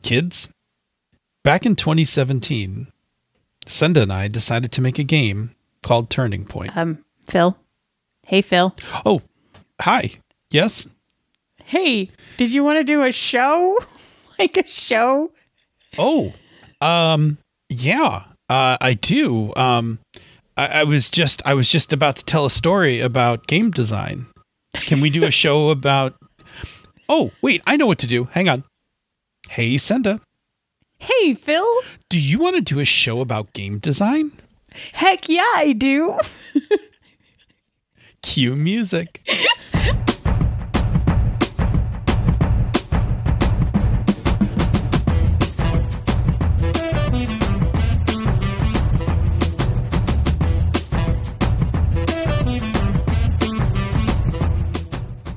Kids, back in 2017, Senda and I decided to make a game called Turning Point. Phil. Hey, Phil. Oh, hi. Yes? Hey, did you want to do a show? Like a show? Oh, yeah, I do. I was just about to tell a story about game design. Can we do a show about... Oh, wait, I know what to do. Hang on. Hey, Senda. Hey, Phil. Do you want to do a show about game design? Heck yeah, I do. Cue music.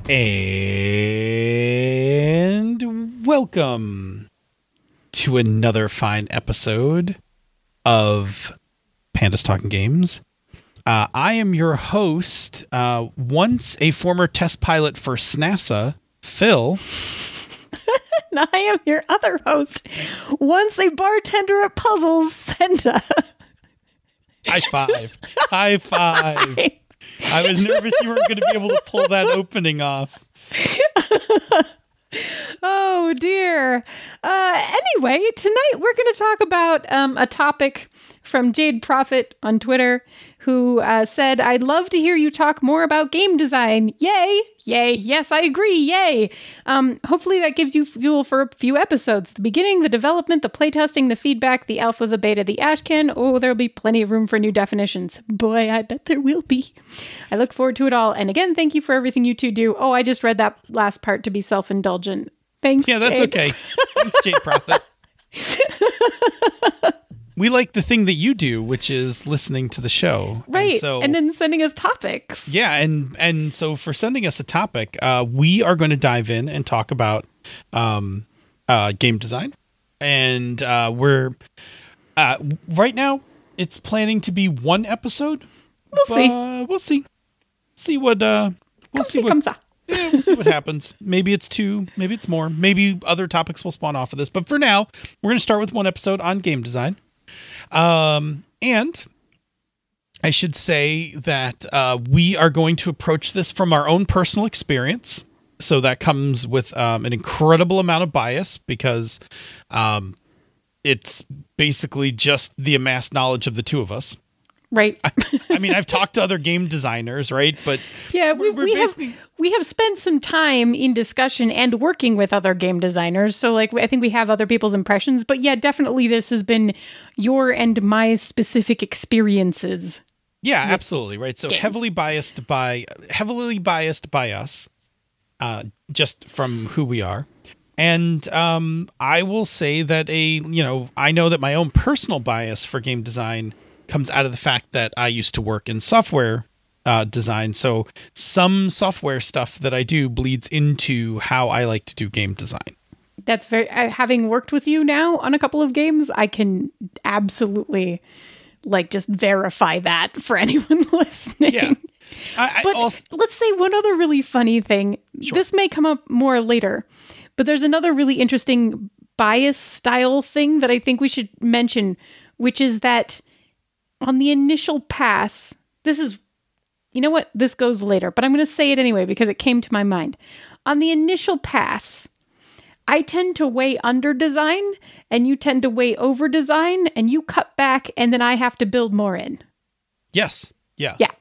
And welcome to another fine episode of Panda's Talking Games. I am your host, once a former test pilot for SNASA, Phil. And I am your other host, once a bartender at Puzzles, Senda. High five. High five. I was nervous you weren't going to be able to pull that opening off. Oh, dear. Anyway, tonight we're going to talk about a topic from Jade Prophet on Twitter, who said, I'd love to hear you talk more about game design. Yay! Yay! Yes, I agree. Yay! Hopefully that gives you fuel for a few episodes. The beginning, the development, the playtesting, the feedback, the alpha, the beta, the ashcan. Oh, there'll be plenty of room for new definitions. Boy, I bet there will be. I look forward to it all. And again, thank you for everything you two do. Oh, I just read that last part to be self-indulgent. Thanks, Yeah, that's Jade. okay. Thanks, Jade Prophet. We like the thing that you do, which is listening to the show. Right, and then sending us topics. Yeah, and so for sending us a topic, we are going to dive in and talk about game design. And we're right now, it's planning to be one episode. We'll see. See what Comes up. Yeah, we'll see what happens. Maybe it's two, maybe it's more. Maybe other topics will spawn off of this. But for now, we're going to start with one episode on game design. And I should say that we are going to approach this from our own personal experience. So that comes with an incredible amount of bias because it's basically just the amassed knowledge of the two of us. Right. I mean, I've talked to other game designers, right? But yeah, we have spent some time in discussion and working with other game designers. So like, I think we have other people's impressions, but yeah, definitely this has been your and my specific experiences. Yeah, absolutely. Right. So games. heavily biased by us, just from who we are. And I will say that I know that my own personal bias for game design comes out of the fact that I used to work in software design. So some software stuff that I do bleeds into how I like to do game design. That's very, having worked with you now on a couple of games, I can absolutely just verify that for anyone listening. Yeah. Let's say one other really funny thing. Sure. This may come up more later, but there's another really interesting bias style thing that I think we should mention, which is that on the initial pass, this goes later, but I'm going to say it anyway because it came to my mind. On the initial pass, I tend to way under design and you tend to way over design and you cut back and then I have to build more in. Yes. Yeah. Yeah.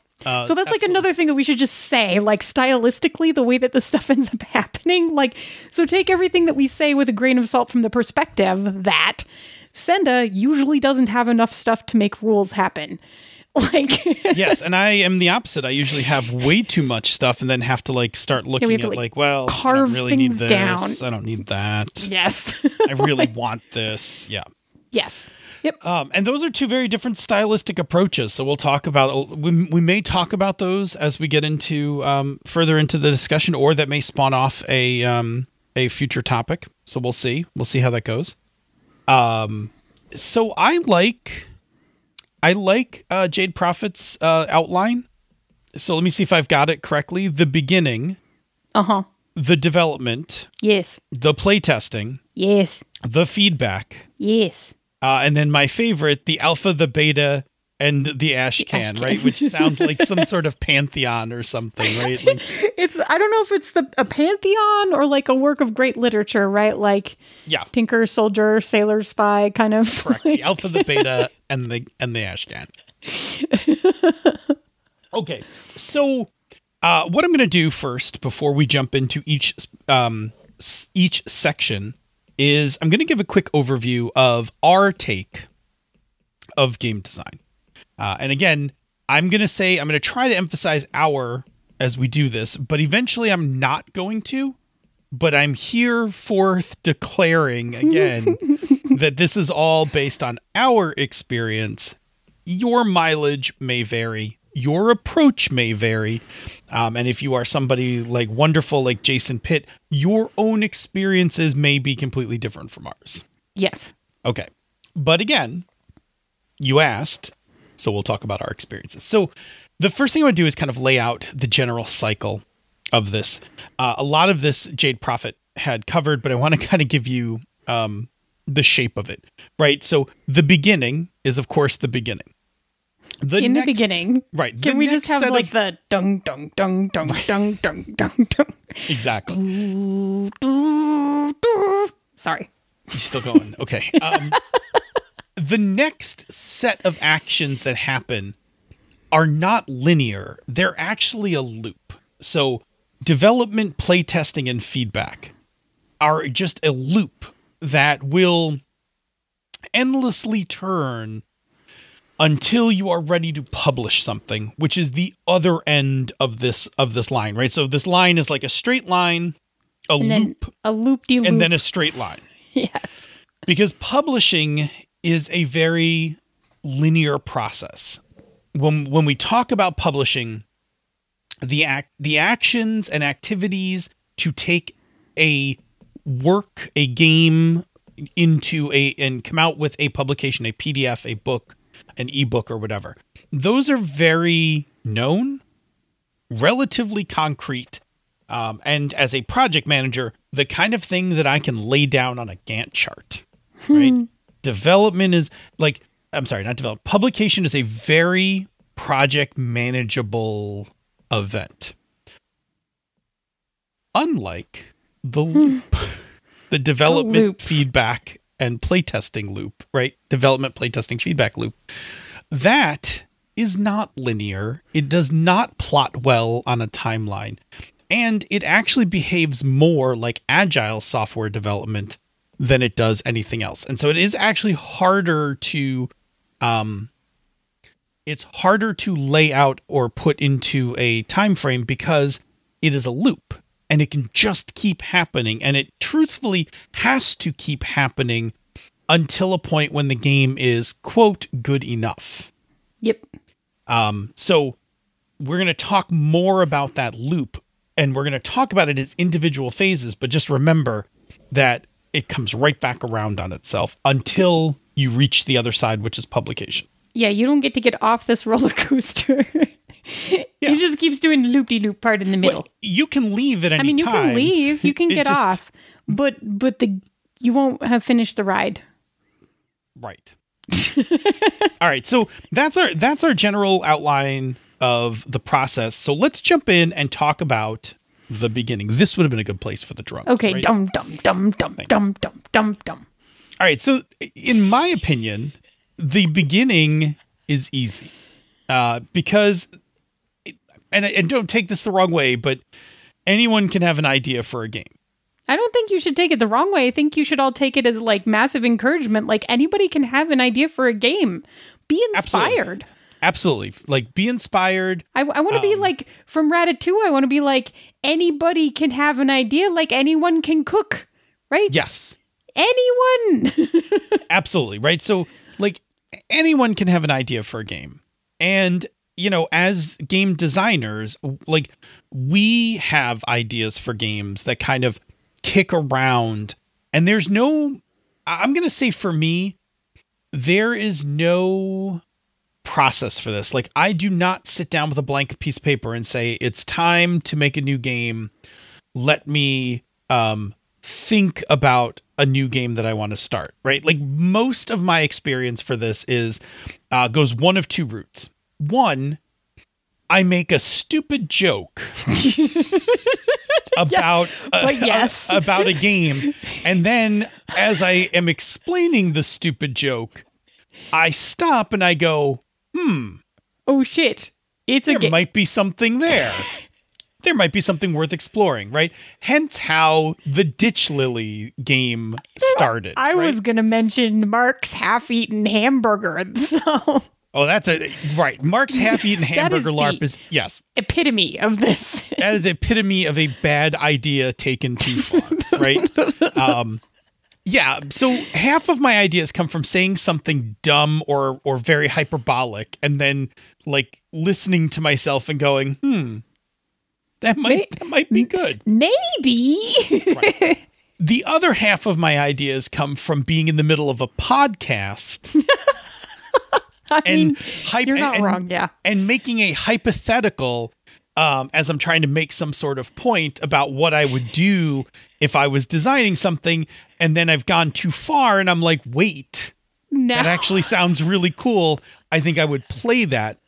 So that's like another thing that we should just say, like stylistically, the way that this stuff ends up happening. So take everything that we say with a grain of salt from the perspective that Senda usually doesn't have enough stuff to make rules happen. Yes, and I am the opposite. I usually have way too much stuff and then have to start looking at I don't really need this. Down. I don't need that. Yes. I really want this. Yeah. Yes. Yep. And those are two very different stylistic approaches. So we'll talk about, we may talk about those as we get into further into the discussion, or that may spawn off a future topic. So we'll see. We'll see how that goes. So I like Jade Prophet's outline. So let me see if I've got it correctly. The beginning. Uh-huh. The development. Yes. The playtesting. Yes. the feedback, Yes. and then my favorite, the alpha, the beta, and the ash can, right? Which sounds like some sort of pantheon or something, right? Like, I don't know if it's a pantheon or like a work of great literature, right? Like Tinker, Soldier, Sailor, Spy, kind of. Correct. The alpha, the beta, and the ash can. Okay, so what I'm going to do first, before we jump into each section, is I'm going to give a quick overview of our take of game design. And again, I'm going to try to emphasize our as we do this, but eventually I'm not going to. But I'm hereforth declaring again that this is all based on our experience. Your mileage may vary. Your approach may vary. And if you are somebody like wonderful like Jason Pitt, your own experiences may be completely different from ours. Yes. Okay. But again, you asked, so we'll talk about our experiences. So the first thing I would do is kind of lay out the general cycle of this. A lot of this Jade Prophet had covered, but I want to kind of give you the shape of it, right? So the beginning is, of course, the beginning. The beginning. Right. Can we just have like the dung, dung, dung, dung, dung, dung, dung, dung. Exactly. Sorry. He's still going. Okay. The next set of actions that happen are not linear. They're actually a loop. So development, playtesting, and feedback are just a loop that will endlessly turn until you are ready to publish something, which is the other end of this line, right? So this line is like a straight line, a loop, and then a straight line. Yes. Because publishing is a very linear process. When we talk about publishing, the actions and activities to take a game into and come out with a publication, a PDF, a book, an ebook, or whatever, those are very known, relatively concrete, and as a project manager, the kind of thing that I can lay down on a Gantt chart, right? Development is publication is a very project manageable event. Unlike the loop, the development, feedback, and playtesting loop, right? Development, playtesting, feedback loop. That is not linear. It does not plot well on a timeline. And it actually behaves more like agile software development than it does anything else. And so it is actually harder to lay out or put into a time frame because it is a loop and it can just keep happening, and it truthfully has to keep happening until a point when the game is, quote, good enough. Yep. So we're going to talk more about that loop, and we're going to talk about it as individual phases, but just remember that it comes right back around on itself until you reach the other side, which is publication. Yeah, you don't get to get off this roller coaster. It just keeps doing the loop-de-loop part in the middle. Well, you can leave at any time. You can leave, you can get off, but you won't have finished the ride. Right. All right, so that's our general outline of the process. So let's jump in and talk about the beginning. This would have been a good place for the drums. Okay, right? dum dum dum dum dum dum dum dum. All right, so in my opinion, the beginning is easy because, and don't take this the wrong way, but anyone can have an idea for a game. I don't think you should take it the wrong way. I think you should all take it as like massive encouragement. Like anybody can have an idea for a game. Be inspired. Absolutely. Like be inspired. I want to be like from Ratatouille. I want to be like anybody can have an idea. Like anyone can cook, right? Yes. Anyone. Absolutely. Right. So like anyone can have an idea for a game. And, you know, as game designers, like we have ideas for games that kind of kick around, and I'm going to say for me, there is no process for this. Like I do not sit down with a blank piece of paper and say, it's time to make a new game. Let me think about a new game that I want to start, right? Like most of my experience for this is goes one of two routes. One, I make a stupid joke about about a game, and then as I am explaining the stupid joke, I stop and I go, oh shit, there might be something there. There might be something worth exploring, right? Hence how the Ditch Lily game started. I was going to mention Mark's half-eaten hamburger. So. Oh, that's right. Mark's half-eaten hamburger LARP is, yes. Epitome of this. That is epitome of a bad idea taken too far, right? Yeah, so half of my ideas come from saying something dumb or very hyperbolic and then like listening to myself and going, that might be good. Maybe. Right. The other half of my ideas come from being in the middle of a podcast. You're not wrong, yeah. And making a hypothetical as I'm trying to make some sort of point about what I would do if I was designing something, and then I've gone too far and I'm like, wait, that actually sounds really cool. I think I would play that,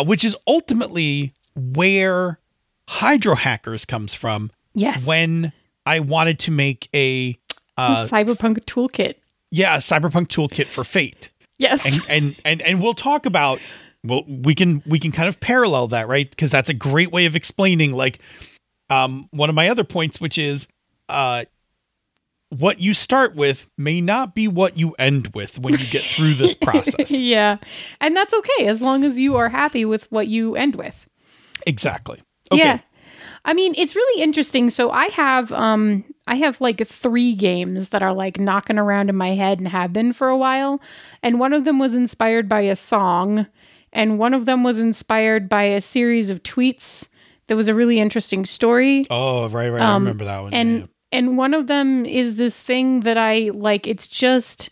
which is ultimately where Hydro Hackers comes from. Yes. When I wanted to make a cyberpunk toolkit. Yeah, a cyberpunk toolkit for Fate. Yes. And we'll talk about, we can kind of parallel that, right? Because that's a great way of explaining like one of my other points, which is what you start with may not be what you end with when you get through this process. Yeah. And that's okay as long as you are happy with what you end with. Exactly. Okay. Yeah. I mean, it's really interesting. So I have like 3 games that are like knocking around in my head and have been for a while. And one of them was inspired by a song. And one of them was inspired by a series of tweets. That was a really interesting story. Oh, right. I remember that one. And one of them is this thing that I like, it's just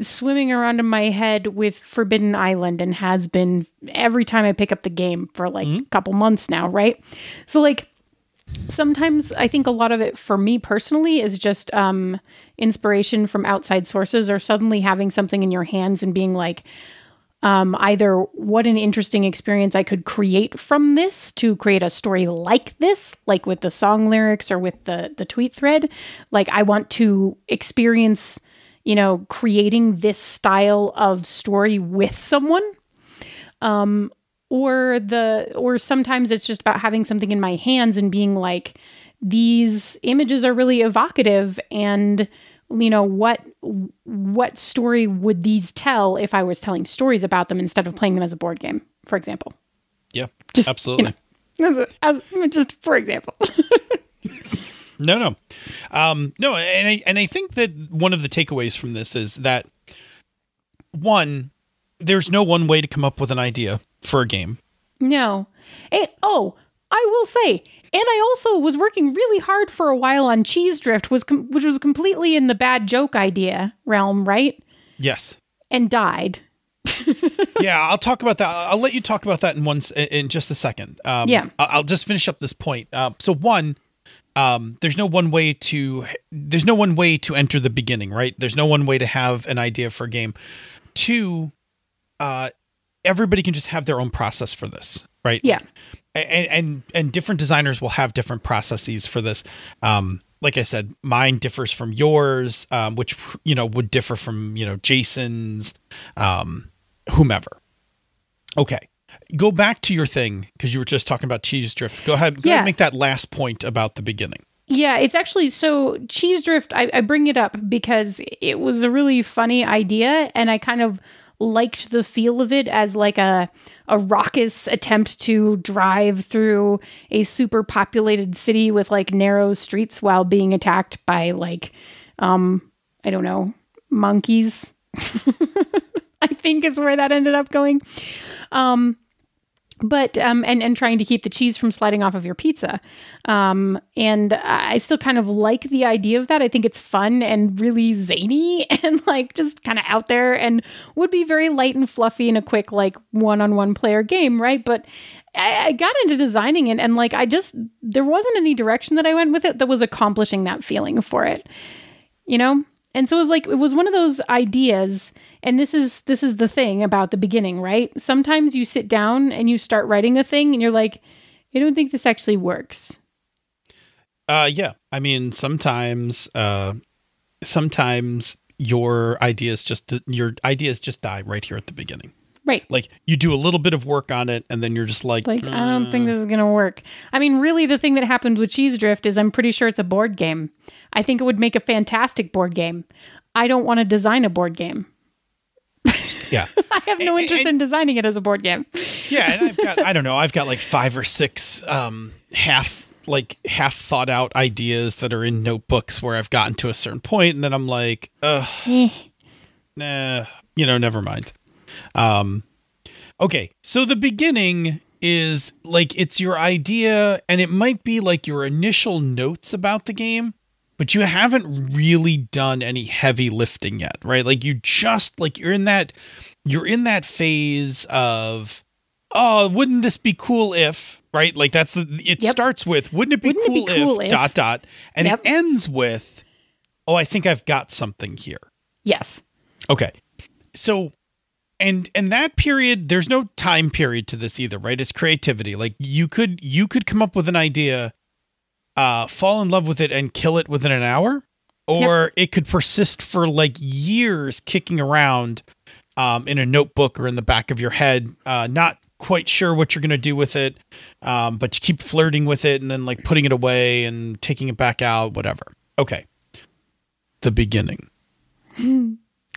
swimming around in my head with Forbidden Island and has been every time I pick up the game for like a couple months now, right? So like sometimes I think a lot of it for me personally is just inspiration from outside sources or suddenly having something in your hands and being like, either what an interesting experience I could create from this to create a story like this, like with the song lyrics or with the tweet thread. Like I want to experience, creating this style of story with someone. Or sometimes it's just about having something in my hands and being like, these images are really evocative and what story would these tell if I was telling stories about them instead of playing them as a board game, for example? Yeah, absolutely. Just for example. No. And I think that one of the takeaways from this is that one, there's no one way to come up with an idea for a game. No. I will say, and I also was working really hard for a while on Cheese Drift, which was completely in the bad joke idea realm, right? Yes. And died. Yeah, I'll talk about that. I'll let you talk about that in just a second. Yeah. I'll just finish up this point. So one, there's no one way to enter the beginning, right? There's no one way to have an idea for a game. Two, everybody can just have their own process for this, right? Yeah. And different designers will have different processes for this. Like I said, mine differs from yours, which, would differ from, Jason's, whomever. Okay. Go back to your thing, because you were just talking about Cheese Drift. Go ahead and make that last point about the beginning. Yeah, it's actually, so Cheese Drift, I bring it up because it was a really funny idea, and I kind of liked the feel of it as like a raucous attempt to drive through a super populated city with like narrow streets while being attacked by like, I don't know, monkeys. I think is where that ended up going. But and trying to keep the cheese from sliding off of your pizza. And I still kind of like the idea of that. I think it's fun and really zany and like just kind of out there and would be very light and fluffy in a quick like one-on-one player game, right? But I got into designing it and like there wasn't any direction that I went with it that was accomplishing that feeling for it. And so it was one of those ideas. And this is the thing about the beginning, right? Sometimes you sit down and you start writing a thing and you're like, I don't think this actually works. Yeah. I mean, sometimes your ideas just die right here at the beginning. Right. Like you do a little bit of work on it and then you're just like, I don't think this is going to work. I mean, really the thing that happened with Cheese Drift is I'm pretty sure it's a board game. I think it would make a fantastic board game. I don't want to design a board game. Yeah. I have no interest in designing it as a board game. Yeah. And I've got like 5 or 6, half thought out ideas that are in notebooks where I've gotten to a certain point and then I'm like, nah, never mind. Okay. So the beginning is like, it's your idea and it might be like your initial notes about the game, but you haven't really done any heavy lifting yet, right? Like you just like, you're in that phase of, oh, wouldn't this be cool if, right? Like starts with, wouldn't it be cool if, ... And it ends with, oh, I think I've got something here. Yes. Okay. So, and that period, there's no time period to this either, right? It's creativity. Like you could come up with an idea, fall in love with it and kill it within an hour, or it could persist for like years kicking around, in a notebook or in the back of your head, not quite sure what you're going to do with it. But you keep flirting with it and then like putting it away and taking it back out, whatever. Okay. The beginning.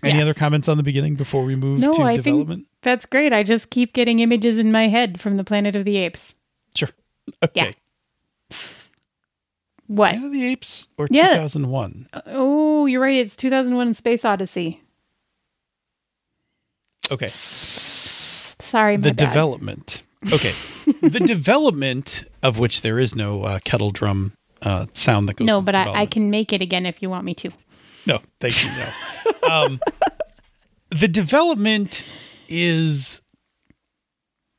Any other comments on the beginning before we move to development? Think that's great. I just keep getting images in my head from the Planet of the Apes. Sure. Okay. Yeah. What? Planet of the Apes or 2001? Oh, you're right. It's 2001 Space Odyssey. Okay. Sorry, the development. Okay. The development of which there is no kettle drum sound that goes. No, but I can make it again if you want me to. No, thank you. No. The development is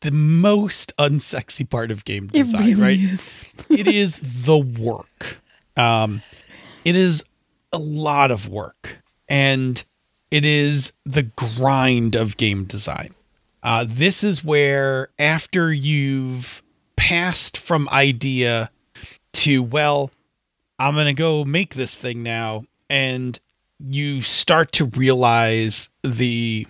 the most unsexy part of game design, really right? Is. It is the work. It is a lot of work, and it is the grind of game design. This is where after you've passed from idea to, well, I'm going to go make this thing now, and you start to realize the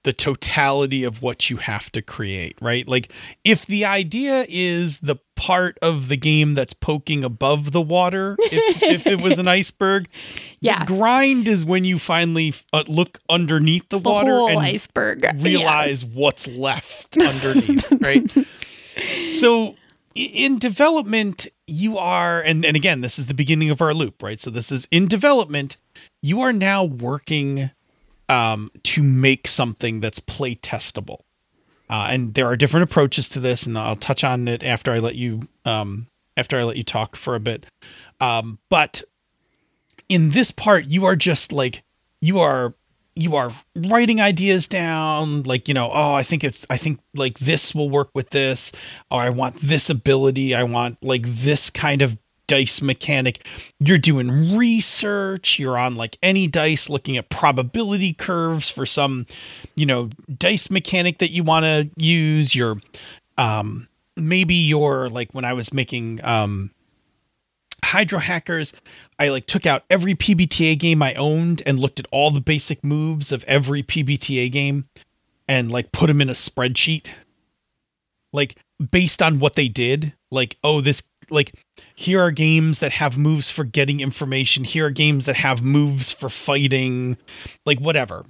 totality of what you have to create, right? Like if the idea is the part of the game that's poking above the water, if it was an iceberg, the grind is when you finally look underneath the water whole and iceberg. realize what's left underneath, right? So in development, you are, and again, this is the beginning of our loop, right? So this is in development, you are now working to make something that's play testable. And there are different approaches to this, and I'll touch on it after I let you talk for a bit. But in this part, you are just like, you are writing ideas down, like, I think like this will work with this, or I want this ability. I want like this kind of dice mechanic. You're doing research. You're on like any dice looking at probability curves for some, dice mechanic that you want to use. You're, maybe you're like when I was making, Hydro Hackers, I like took out every PBTA game I owned and looked at all the basic moves of every PBTA game and like put them in a spreadsheet, like based on what they did. Like, here are games that have moves for getting information. Here are games that have moves for fighting, like whatever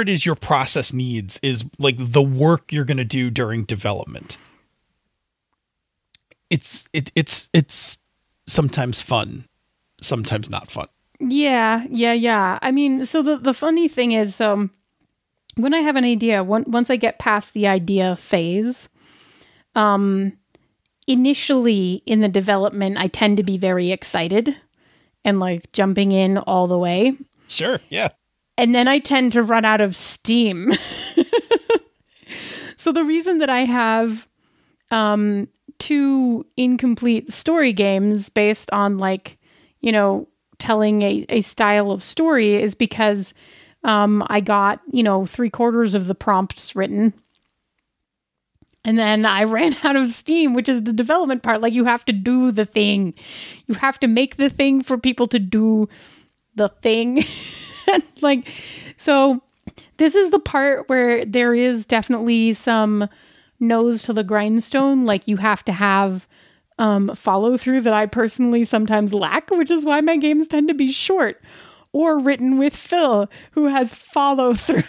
it is your process needs is like the work you're going to do during development. It's sometimes fun, sometimes not fun. Yeah. I mean, so the funny thing is, when I have an idea, once I get past the idea phase, initially in the development, I tend to be very excited and like jumping in all the way. Sure. Yeah. And then I tend to run out of steam. So the reason that I have, 2 incomplete story games based on like, telling a style of story is because I got, 3/4 of the prompts written. And then I ran out of steam, which is the development part. Like, you have to do the thing. You have to make the thing for people to do the thing. So this is the part where there is definitely some nose to the grindstone. Like, you have to have follow through that I personally sometimes lack, which is why my games tend to be short or written with Phil, who has follow through.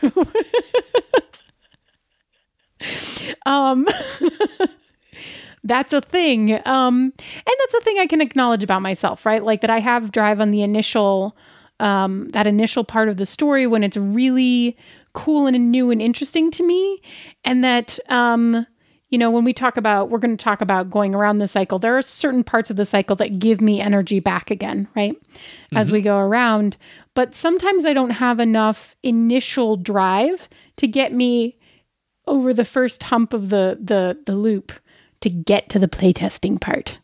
That's a thing. And that's a thing I can acknowledge about myself, right? Like, that I have drive on the initial, that initial part of the story when it's really cool and new and interesting to me. And that, when we're going to talk about going around the cycle, there are certain parts of the cycle that give me energy back again, right? As we go around. But sometimes I don't have enough initial drive to get me over the first hump of the loop to get to the playtesting part.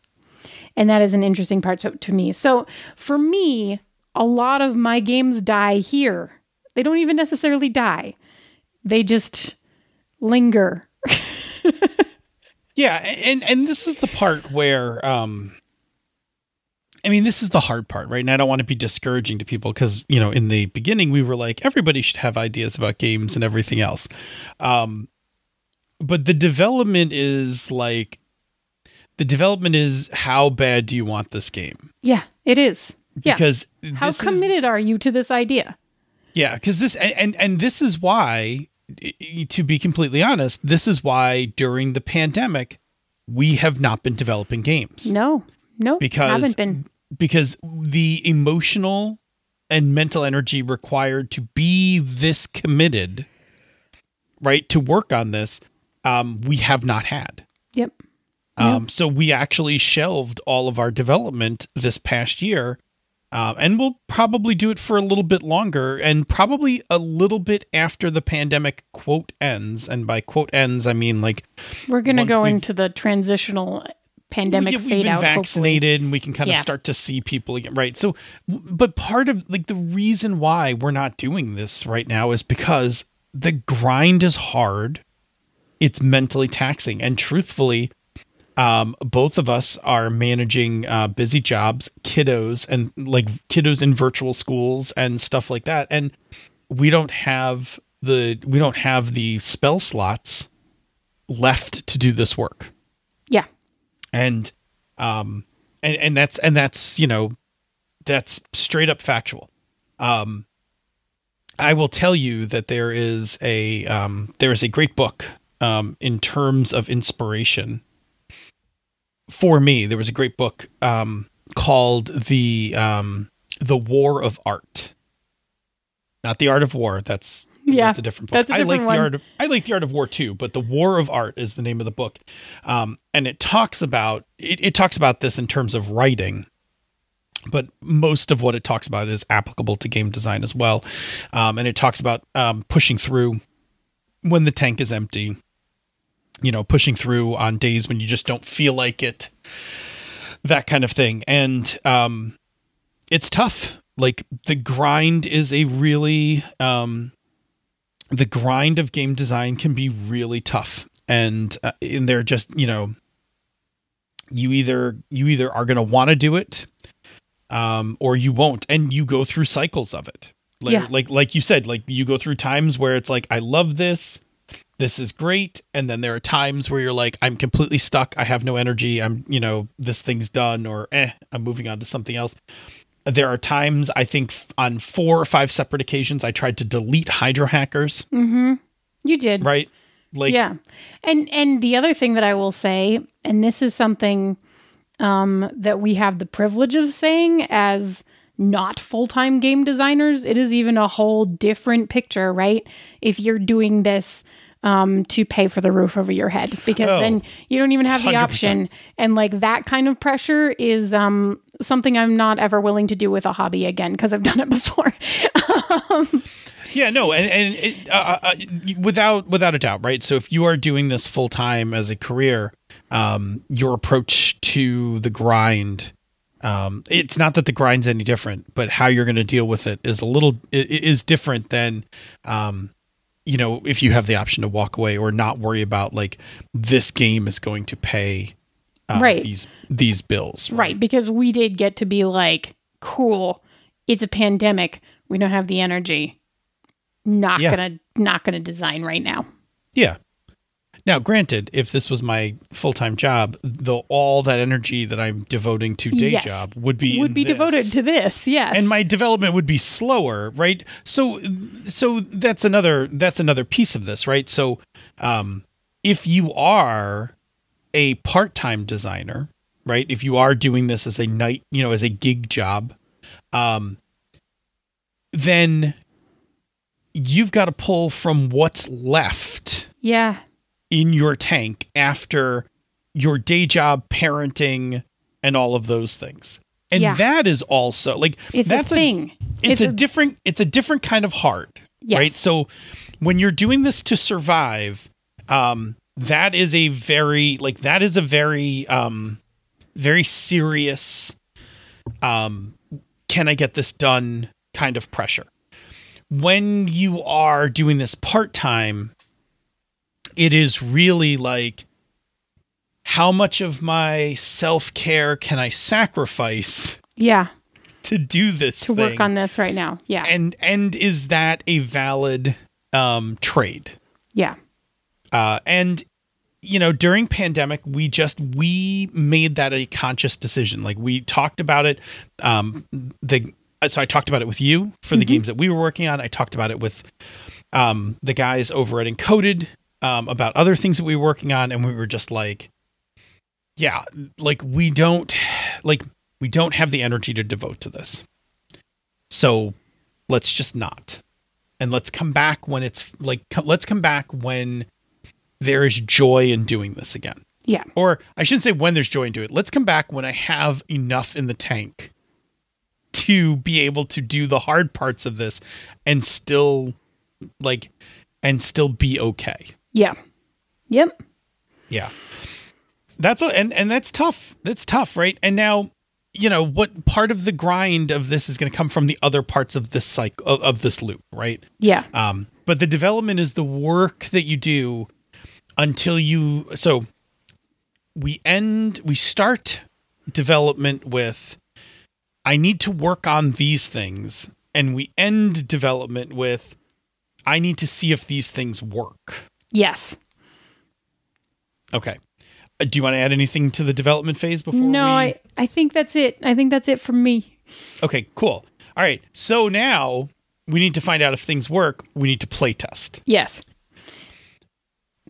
And that is an interesting part to me. So for me, a lot of my games die here. They don't even necessarily die. They just linger. Yeah, and this is the part where, this is the hard part, right? And I don't want to be discouraging to people because, in the beginning we were like, everybody should have ideas about games and everything else. But the development is how bad do you want this game? Yeah, it is. Because how committed are you to this idea? Yeah, because this and this is why, to be completely honest, this is why during the pandemic we have not been developing games. No, haven't been. Because the emotional and mental energy required to be this committed, right, to work on this, we have not had. Yep. So we actually shelved all of our development this past year, and we'll probably do it for a little bit longer, and probably a little bit after the pandemic quote ends. And by quote ends, I mean like we're going to go into the transitional pandemic fade out. Vaccinated, hopefully. And we can kind of start to see people again, right? So, but part of like the reason why we're not doing this right now is because the grind is hard. It's mentally taxing, and truthfully, both of us are managing busy jobs, kiddos in virtual schools and stuff like that, and we don't have the spell slots left to do this work. Yeah. And that's straight up factual. I will tell you that there is a great book in terms of inspiration. For me, there was a great book called The War of Art. Not The Art of War. That's a different book. I like The Art of War too, but The War of Art is the name of the book. And it talks about this in terms of writing, but most of what it talks about is applicable to game design as well. And it talks about pushing through when the tank is empty, pushing through on days when you just don't feel like it, that kind of thing. And it's tough. Like the grind is the grind of game design can be really tough. And they're just, you either are going to want to do it, or you won't, and you go through cycles of it. Like you said, like you go through times where it's like, I love this is great. And then there are times where you're like, I'm completely stuck. I have no energy. I'm, this thing's done, or I'm moving on to something else. There are times, I think on 4 or 5 separate occasions, I tried to delete Hydro Hackers. Mm-hmm. You did. Right? Yeah. And the other thing that I will say, and this is something that we have the privilege of saying as not full-time game designers, it is even a whole different picture, right? If you're doing this to pay for the roof over your head, because then you don't even have the 100%. Option. And like that kind of pressure is something I'm not ever willing to do with a hobby again, because I've done it before. Yeah, no, and without a doubt, right? So if you are doing this full time as a career, your approach to the grind It's not that the grind's any different, but how you're going to deal with it is different than, if you have the option to walk away or not worry about like this game is going to pay these bills. Right. Because we did get to be like, cool, it's a pandemic. We don't have the energy. Not gonna design right now. Yeah. Now, granted, if this was my full-time job, all that energy that I'm devoting to day job would be devoted to this, yes. And my development would be slower, right? So that's another piece of this, right? So, if you are a part-time designer, right? If you are doing this as as a gig job, then you've got to pull from what's left. Yeah. In your tank after your day job, parenting, and all of those things. And that is also like, that's a thing. It's a different kind of hard, right? So when you're doing this to survive, that is a very very serious, can I get this done kind of pressure. When you are doing this part-time, it is really like, how much of my self-care can I sacrifice? Yeah. To do this to work on this right now. Yeah. And is that a valid trade? Yeah. And during pandemic, we made that a conscious decision. Like we talked about it. So I talked about it with you for the games that we were working on. I talked about it with the guys over at Encoded. About other things that we were working on, and we were just like, we don't have the energy to devote to this. So let's just not. And let's come back when let's come back when there is joy in doing this again. Yeah. Or I shouldn't say when there's joy in doing it. Let's come back when I have enough in the tank to be able to do the hard parts of this and still be okay. Yeah. Yep. Yeah. And that's tough. That's tough, right? And now, what part of the grind of this is going to come from the other parts of this cycle of this loop, right? Yeah. But the development is the work that you do until we start development with, I need to work on these things, and we end development with, I need to see if these things work. Yes. Okay. Do you want to add anything to the development phase before I think that's it. I think that's it from me. Okay, cool. All right. So now we need to find out if things work. We need to play test. Yes.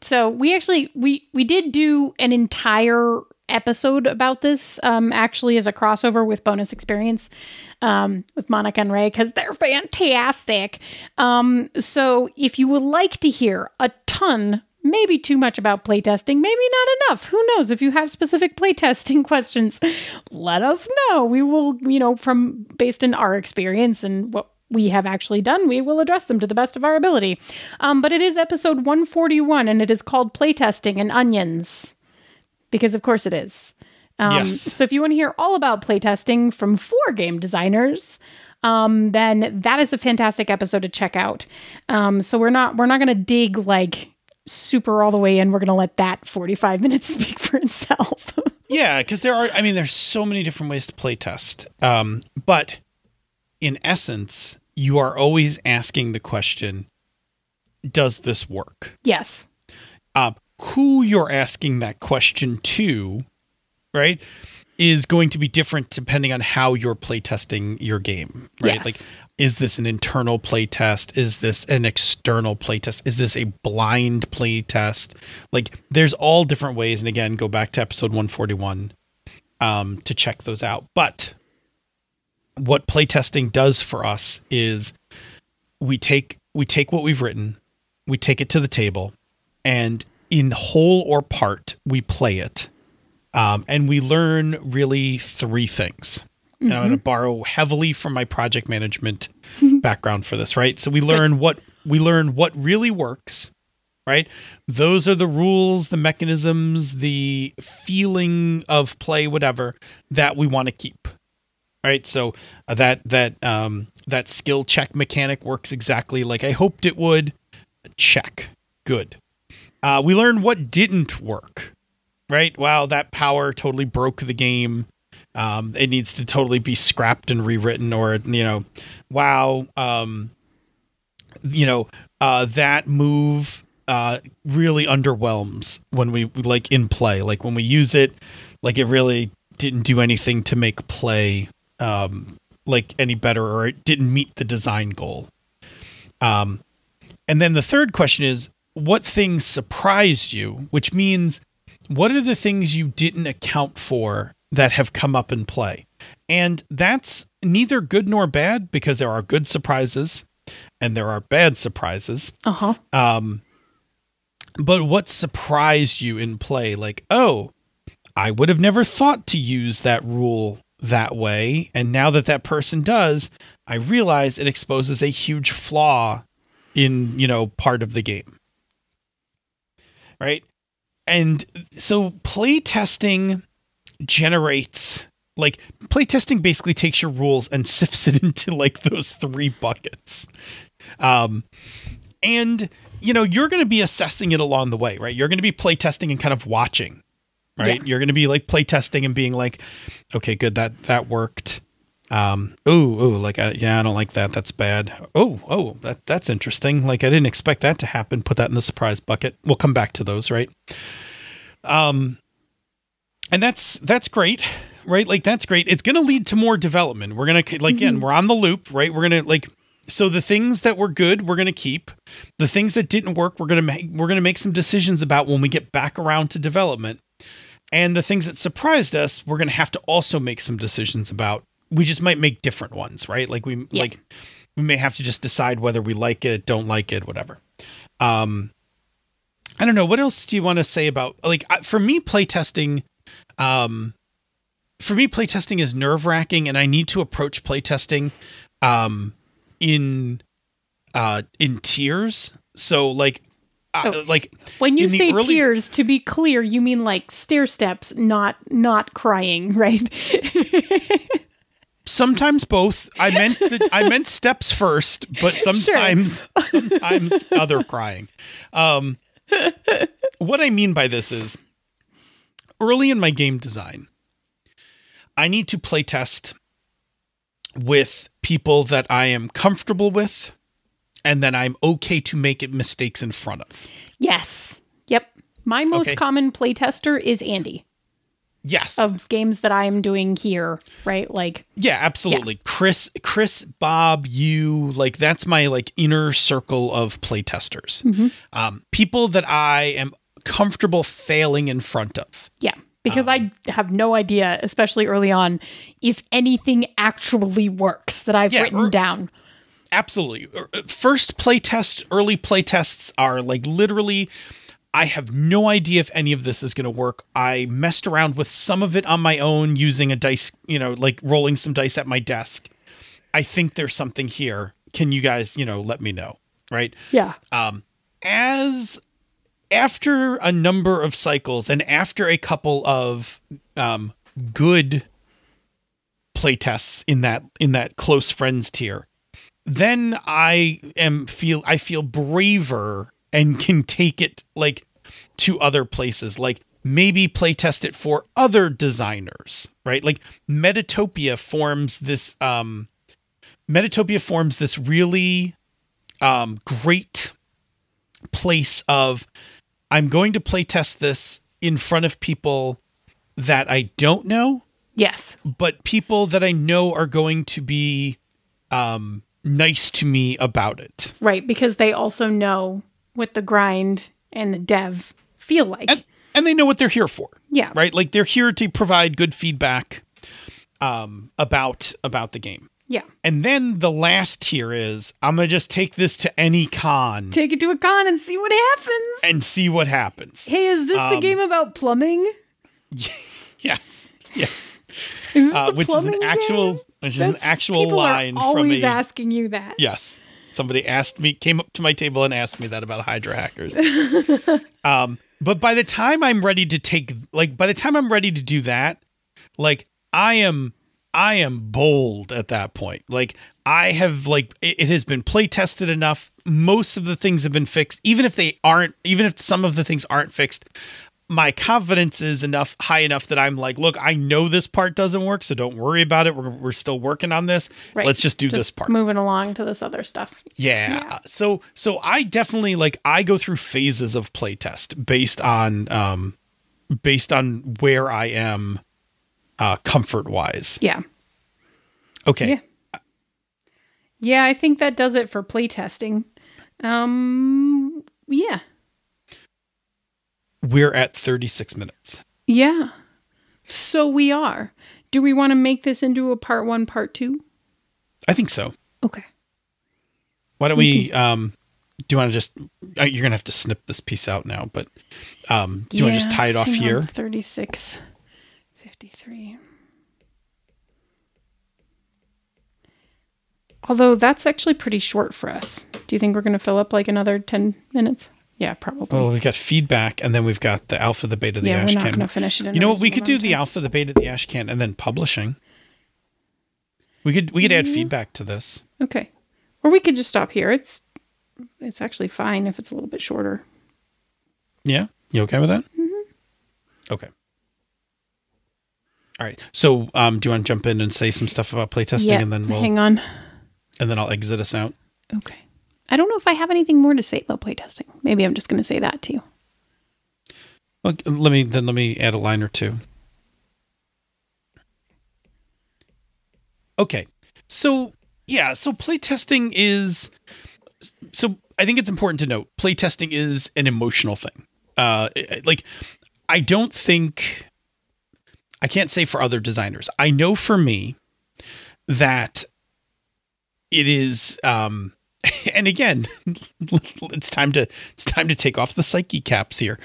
So we actually, we did do an entire episode about this, actually as a crossover with Bonus Experience, with Monica and Ray, because they're fantastic. So if you would like to hear a ton, maybe too much about playtesting, maybe not enough, who knows, if you have specific playtesting questions, let us know. We will, based on our experience and what we have actually done, we will address them to the best of our ability. But it is episode 141, and it is called Playtesting and Onions. Because of course it is. Yes. So if you want to hear all about playtesting from 4 game designers, then that is a fantastic episode to check out. So we're not going to dig like super all the way in. We're going to let that 45 minutes speak for itself. Yeah, because there's so many different ways to playtest. But in essence, you are always asking the question, does this work? Yes. Who you're asking that question to, right, is going to be different depending on how you're playtesting your game, right? Yes. Like, is this an internal playtest? Is this an external playtest? Is this a blind playtest? Like, there's all different ways. And again, go back to episode 141 to check those out. But what playtesting does for us is we take what we've written, we take it to the table, and in whole or part, we play it. And we learn really 3 things. And I'm going to borrow heavily from my project management background for this, right? So we learn what really works, right? Those are the rules, the mechanisms, the feeling of play, whatever, that we want to keep. right? So that skill check mechanic works exactly like I hoped it would. Check. Good. We learned what didn't work, right? Wow, that power totally broke the game. It needs to totally be scrapped and rewritten, or, wow, that move really underwhelms when we like in play. Like when we use it, like it really didn't do anything to make play like any better, or it didn't meet the design goal. And then the third question is, what things surprised you? Which means, what are the things you didn't account for that have come up in play? And that's neither good nor bad, because there are good surprises and there are bad surprises. Uh-huh. But what surprised you in play? Like, oh, I would have never thought to use that rule that way. And now that person does, I realize it exposes a huge flaw in, part of the game. Right. And so playtesting generates, like, playtesting basically takes your rules and sifts it into like those three buckets. And, you're going to be assessing it along the way, right? You're going to be playtesting and kind of watching, right? Yeah. You're going to be like playtesting and being like, okay, good. That worked. I don't like that. That's bad. That's interesting. Like, I didn't expect that to happen. Put that in the surprise bucket. We'll come back to those, right? And that's great, right? Like, that's great. It's going to lead to more development. We're going to, like, again, we're on the loop, right? We're going to, like, so the things that were good, we're going to keep. The things that didn't work, we're going to make some decisions about when we get back around to development. And the things that surprised us, we're going to have to also make some decisions about. We just might make different ones, right? Like we may have to just decide whether we like it, don't like it, whatever. I don't know. What else do you want to say about, like, for me, playtesting is nerve-wracking, and I need to approach playtesting in tiers. So like when you say tiers, to be clear, you mean like stair steps, not crying, right? Sometimes both. I meant steps first, but sometimes other crying. What I mean by this is, early in my game design, I need to play test with people that I am comfortable with and that I'm okay to make mistakes in front of. Yes. Yep. My most common playtester is Andy. Yes. Of games that I'm doing here, right? Like, yeah, absolutely. Yeah. Chris, Bob, you, like, that's my like inner circle of playtesters. Mm-hmm. People that I am comfortable failing in front of. Yeah. Because I have no idea, especially early on, if anything actually works that I've written down. Absolutely. First playtests, early playtests are like literally, I have no idea if any of this is going to work. I messed around with some of it on my own using a dice, like rolling some dice at my desk. I think there's something here. Can you guys, let me know? Right? Yeah. As after a number of cycles and after a couple of good playtests in that close friends tier, then I feel braver and can take it like to other places, like maybe playtest it for other designers, right? Like Metatopia forms this really great place of, I'm going to playtest this in front of people that I don't know. Yes. But people that I know are going to be nice to me about it. Right, because they also know what the grind and the dev feel like. And they know what they're here for. Yeah. Right? Like, they're here to provide good feedback about the game. Yeah. And then the last tier is, I'm going to just take this to any con. Take it to a con and see what happens. Hey, is this the game about plumbing? Yes. Yeah. Which is an actual line from always asking you that. Yes. Somebody came up to my table and asked me that about Hydra hackers. But by the time I'm ready to do that, like, I I am bold at that point. Like I have like it has been play tested enough. Most of the things have been fixed, even if some of the things aren't fixed. My confidence is high enough that I'm like, look, I know this part doesn't work, so don't worry about it. We're still working on this. Right. Let's just do this part. Moving along to this other stuff. Yeah. So I definitely I go through phases of playtest based on where I am comfort wise. Yeah. Okay. Yeah, I think that does it for playtesting. Yeah. We're at 36 minutes. Yeah. So we are. Do we want to make this into a part 1, part 2? I think so. Okay. Why don't we, do you want to just, you're going to have to snip this piece out now, but do you want to just tie it off here? 36, 53. Although that's actually pretty short for us. Do you think we're going to fill up like another 10 minutes? Yeah, probably. Oh, we've got feedback, and then we've got the alpha, the beta, the ash can. We're not going to finish it. You know what? We could do the alpha, the beta, the ash can, and then publishing. We could add feedback to this. Okay, or we could just stop here. It's actually fine if it's a little bit shorter. Yeah, you okay with that? Mm-hmm. Okay. All right. So, do you want to jump in and say some stuff about playtesting, and then hang on, and then I'll exit us out. Okay. I don't know if I have anything more to say about playtesting. Maybe I'm just going to say that to you. Well, let me add a line or two. Okay. So playtesting is, so I think it's important to note, playtesting is an emotional thing. I don't think, I can't say for other designers. I know for me that it is, and again, it's time to take off the psyche caps here.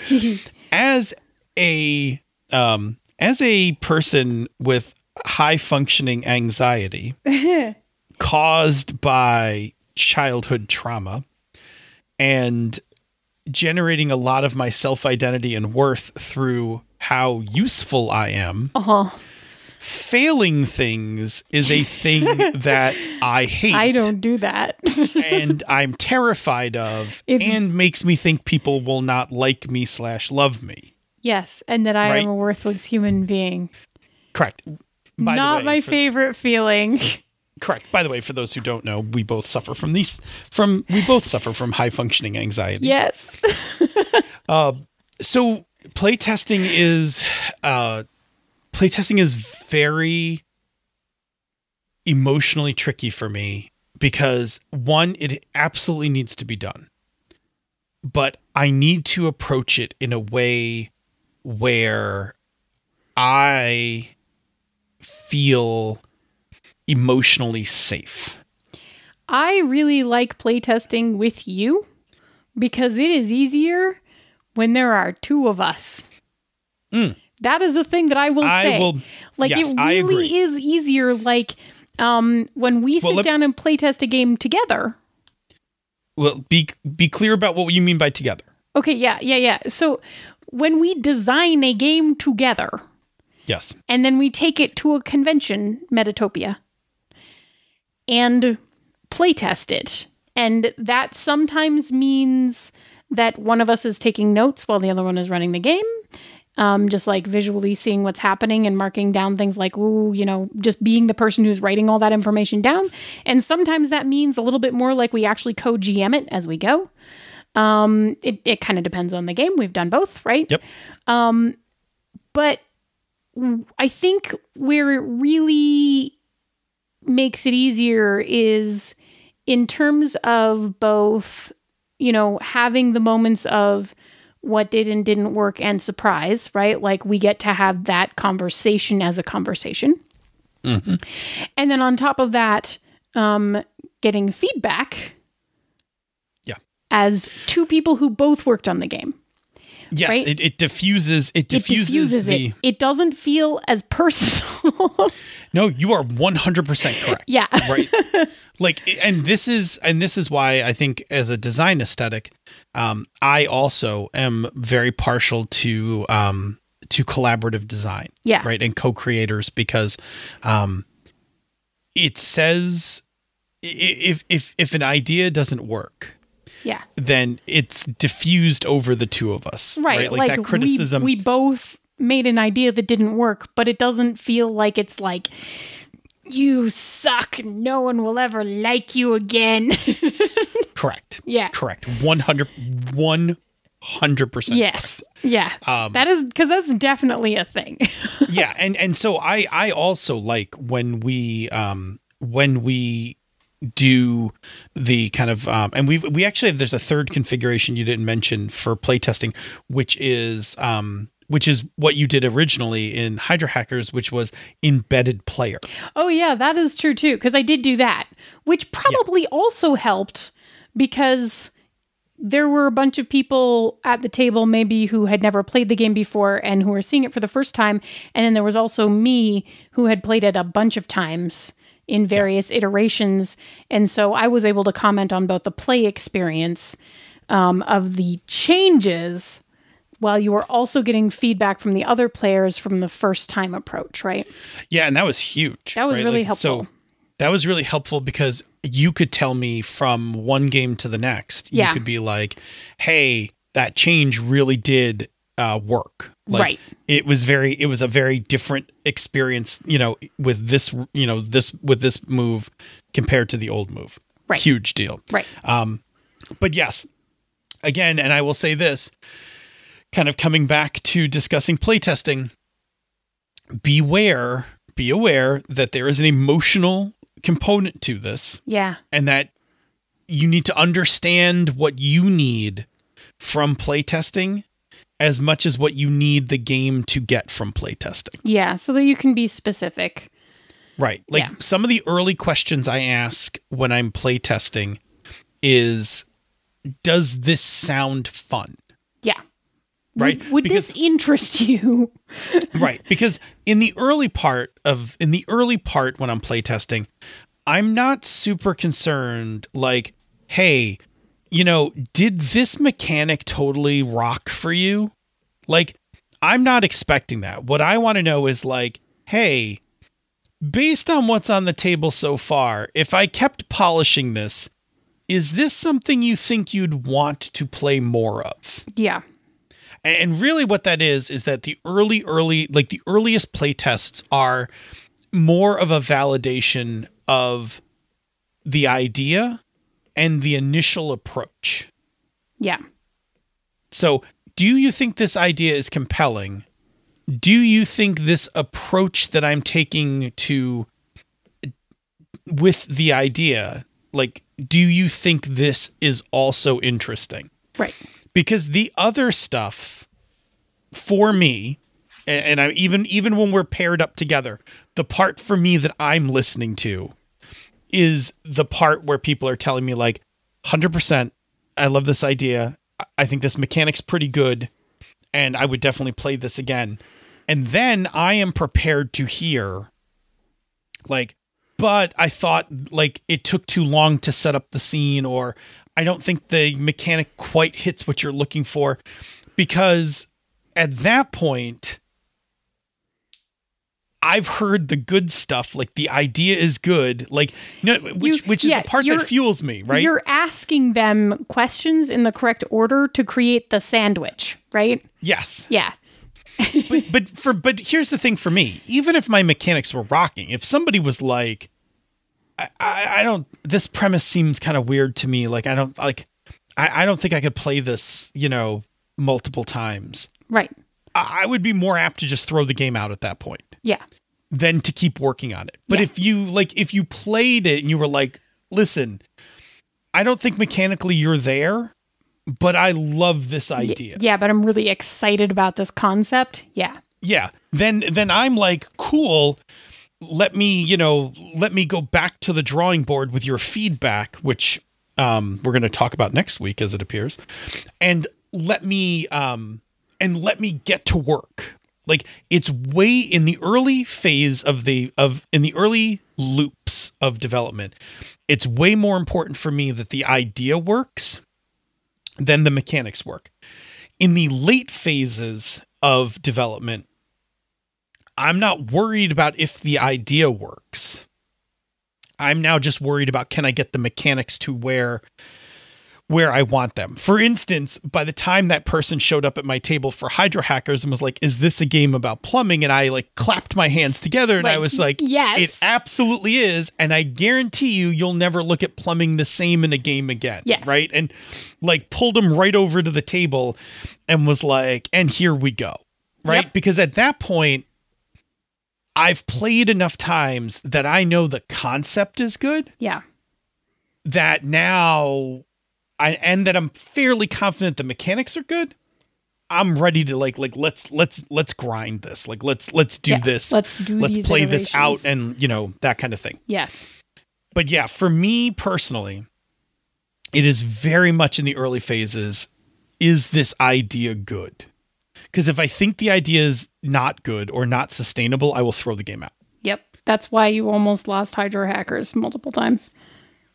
As a person with high functioning anxiety caused by childhood trauma and generating a lot of my self-identity and worth through how useful I am. Failing things is a thing that I hate. I don't do that. And I'm terrified of, and makes me think people will not like me / love me. Yes, and that I am a worthless human being. Correct. Not my favorite feeling. Correct. By the way, for those who don't know, we both suffer from we both suffer from high functioning anxiety. Yes. So playtesting is very emotionally tricky for me because, one, it absolutely needs to be done, but I need to approach it in a way where I feel emotionally safe. I really like playtesting with you because it is easier when there are two of us. That is a thing that I will say. It really is easier. When we sit down and playtest a game together. Well, be clear about what you mean by together. Okay, yeah. So when we design a game together. Yes. And then we take it to a convention, Metatopia, and playtest it. And that sometimes means that one of us is taking notes while the other one is running the game. Just like visually seeing what's happening and marking down things like, just being the person who's writing all that information down. And sometimes that means a little bit more like we actually co-GM it as we go. It kind of depends on the game. We've done both, right? Yep. But I think where it really makes it easier is in terms of both, having the moments of what did and didn't work and surprise, right? Like we get to have that conversation as a conversation. Mm-hmm. And then on top of that, getting feedback. Yeah. As two people who both worked on the game. Yes, right? It diffuses the... It doesn't feel as personal. No, you are 100% correct. Yeah. Right. And this is why I think as a design aesthetic, I also am very partial to collaborative design. Yeah. Right. And co-creators because it says if an idea doesn't work, Yeah. then it's diffused over the two of us. Right. Like that criticism. We both made an idea that didn't work, but it doesn't feel like it's like, you suck. No one will ever like you again. Correct. Yeah. Correct. 100%. Yes. Yeah. That is, because that's definitely a thing. Yeah. And so I also like when we do the kind of, and we actually have, there's a third configuration you didn't mention for playtesting, which is what you did originally in Hydra Hackers, which was embedded player. Oh yeah, that is true too. Because I did do that, which probably also helped because there were a bunch of people at the table maybe who had never played the game before and who were seeing it for the first time. And then there was also me who had played it a bunch of times in various iterations. And so I was able to comment on both the play experience of the changes while you were also getting feedback from the other players from the first time approach, right? Yeah, and that was huge. That was really helpful. So that was really helpful because you could tell me from one game to the next. Yeah. You could be like, hey, that change really did work. Like, right. It was a very different experience, with this move compared to the old move. Right. Huge deal. Right. But yes, again, and I will say this, kind of coming back to discussing playtesting, be aware that there is an emotional component to this. Yeah. And that you need to understand what you need from playtesting as much as what you need the game to get from playtesting. Yeah, so that you can be specific. Right. Like some of the early questions I ask when I'm playtesting is, does this sound fun? Yeah. Right. Would this interest you? Right. Because in the early part when I'm playtesting, I'm not super concerned like, hey, did this mechanic totally rock for you? Like, I'm not expecting that. What I want to know is like, hey, based on what's on the table so far, if I kept polishing this, is this something you think you'd want to play more of? Yeah. And really what that is that the earliest playtests are more of a validation of the idea and the initial approach. Yeah. So, do you think this idea is compelling? Do you think this approach that I'm taking with the idea, like, do you think this is also interesting? Right. Because the other stuff for me, and I even when we're paired up together, the part for me that I'm listening to is the part where people are telling me like, 100%, I love this idea. I think this mechanic's pretty good, and I would definitely play this again. And then I am prepared to hear like, but I thought like it took too long to set up the scene, or I don't think the mechanic quite hits what you're looking for, because at that point, I've heard the good stuff. Like the idea is good, like which is the part that fuels me, right? You're asking them questions in the correct order to create the sandwich, right? Yes. Yeah. but here's the thing for me. Even if my mechanics were rocking, if somebody was like, I don't, this premise seems kind of weird to me. Like I don't think I could play this, multiple times. Right. I would be more apt to just throw the game out at that point. Yeah. Than to keep working on it. But if you played it and you were like, listen, I don't think mechanically you're there, but I love this idea. Yeah, but I'm really excited about this concept. Yeah. Yeah. Then I'm like, cool. Let me go back to the drawing board with your feedback, which we're going to talk about next week as it appears. And let me get to work. Like it's way in the early phase in the early loops of development, it's way more important for me that the idea works than the mechanics work. In the late phases of development, I'm not worried about if the idea works. I'm now just worried about, can I get the mechanics to where I want them? For instance, by the time that person showed up at my table for Hydro Hackers and was like, is this a game about plumbing? And I like clapped my hands together and I was like, yes, it absolutely is. And I guarantee you'll never look at plumbing the same in a game again. Yes. Right. And like pulled him right over to the table and was like, and here we go. Right. Yep. Because at that point, I've played enough times that I know the concept is good. Yeah. That now and that I'm fairly confident the mechanics are good. I'm ready to like let's grind this. Like let's do this. Let's play this out, and that kind of thing. Yes. But yeah, for me personally, it is very much in the early phases. Is this idea good? Because if I think the idea is not good or not sustainable, I will throw the game out. Yep. That's why you almost lost Hydro Hackers multiple times.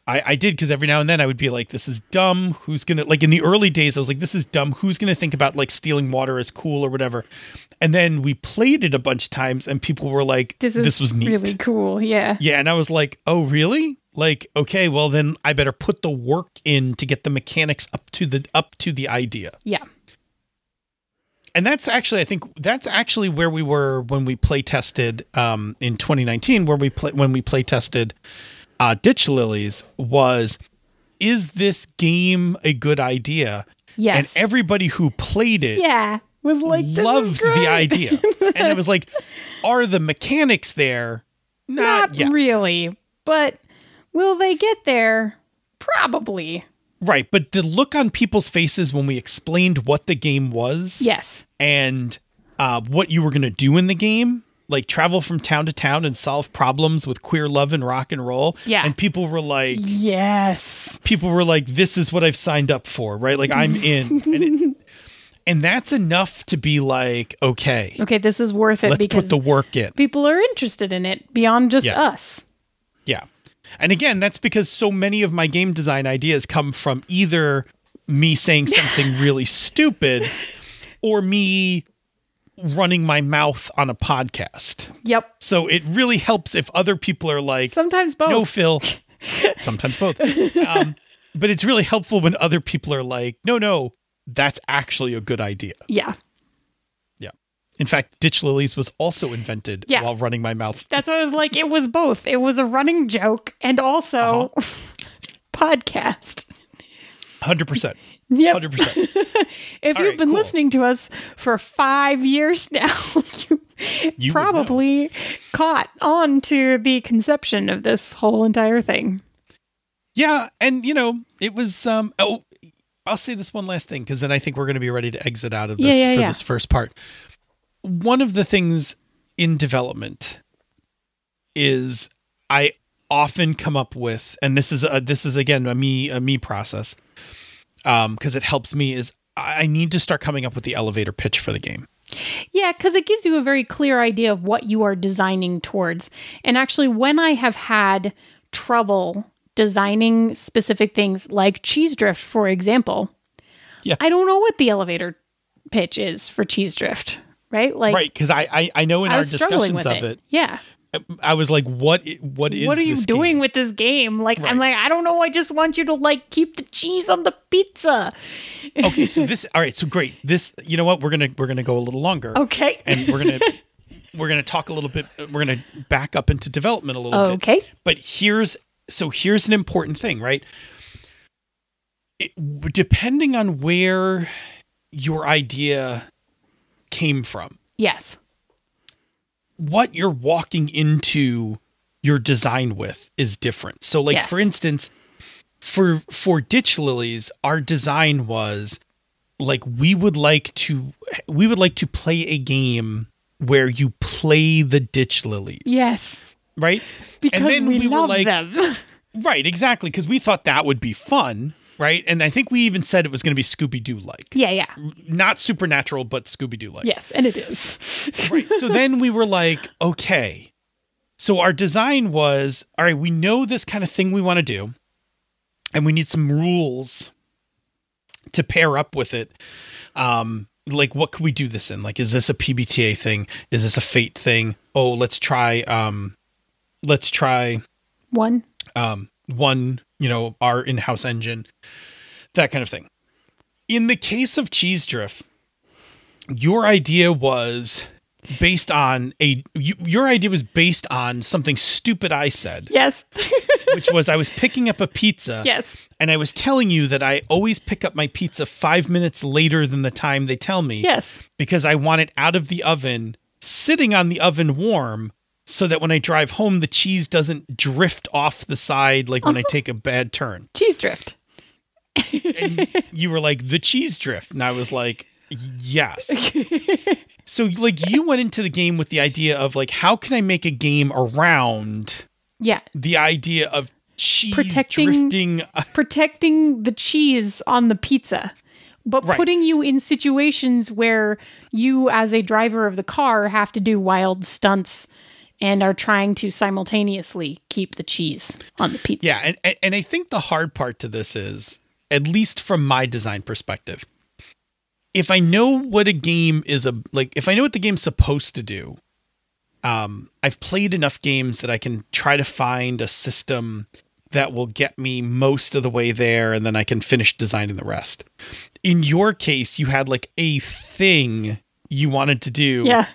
I did, because every now and then I would be like, this is dumb. Who's going to, like in the early days, I was like, this is dumb. Who's going to think about like stealing water as cool or whatever? And then we played it a bunch of times and people were like, this was neat. Really cool. Yeah. Yeah. And I was like, oh, really? Like, okay, well then I better put the work in to get the mechanics up to the idea. Yeah. And that's actually, I think that's actually where we were when we play tested in 2019, when we play tested Ditch Lilies, is this game a good idea? Yes. And everybody who played it was like, loved the idea. And it was like, are the mechanics there? Not yet. Really. But will they get there? Probably. Right. But the look on people's faces when we explained what the game was. Yes. And what you were going to do in the game. Like travel from town to town and solve problems with queer love and rock and roll. Yeah. And people were like, yes. People were like, this is what I've signed up for, right? Like I'm in. And that's enough to be like, okay, this is worth it. Let's put the work in. People are interested in it beyond just us. Yeah. And again, that's because so many of my game design ideas come from either me saying something really stupid or me running my mouth on a podcast. Yep. So it really helps if other people are like, sometimes both. No, Phil. Sometimes both. But it's really helpful when other people are like, no, that's actually a good idea. Yeah. Yeah. In fact, Ditch Lilies was also invented while running my mouth. That's what I was like. It was both. It was a running joke and also podcast. 100%. Yep. 100%. If you've been listening to us for 5 years now, you probably caught on to the conception of this whole entire thing. Yeah. And, it was, I'll say this one last thing, because then I think we're going to be ready to exit out of this this first part. One of the things in development is I often come up with, and this is again a me process, because it helps me, is I need to start coming up with the elevator pitch for the game. Yeah, because it gives you a very clear idea of what you are designing towards. And actually, when I have had trouble designing specific things like Cheese Drift, for example, I don't know what the elevator pitch is for Cheese Drift, right? Like, right, because I know in our discussions of it. Yeah. I was like, what are you doing with this game? Like, right. I'm like, I don't know. I just want you to like keep the cheese on the pizza. Okay. So all right. So great. This, you know what? We're going to go a little longer. Okay. And we're going to talk a little bit. We're going to back up into development a little bit. Okay. But here's an important thing, right? Depending on where your idea came from. Yes. What you're walking into your design with is different. So like, for instance, for Ditch Lilies, our design was like, we would like to play a game where you play the Ditch Lilies. Yes. Right? Because and then we love them. Right, exactly. Because we thought that would be fun. Right. And I think we even said it was going to be Scooby-Doo-like. Yeah. Not supernatural, but Scooby-Doo-like. Yes, and it is. Right. So then we were like, okay. So our design was, all right, we know this kind of thing we want to do. And we need some rules to pair up with it. Like, what could we do this in? Like, is this a PBTA thing? Is this a Fate thing? Oh, let's try one. One, our in-house engine, that kind of thing. In the case of Cheese Drift, your idea was based on something stupid I said. Yes. Which was I was picking up a pizza. Yes. And I was telling you that I always pick up my pizza 5 minutes later than the time they tell me. Yes. Because I want it out of the oven, sitting on the oven warm, so that when I drive home, the cheese doesn't drift off the side like when I take a bad turn. Cheese drift. And you were like, the cheese drift. And I was like, yes. So like you went into the game with the idea of like, how can I make a game around the idea of cheese drifting? Protecting the cheese on the pizza, but putting you in situations where you as a driver of the car have to do wild stunts and are trying to simultaneously keep the cheese on the pizza. Yeah, and I think the hard part to this is, at least from my design perspective, if I know what a game is if I know what the game's supposed to do, I've played enough games that I can try to find a system that will get me most of the way there, and then I can finish designing the rest. In your case, you had like a thing you wanted to do. Yeah.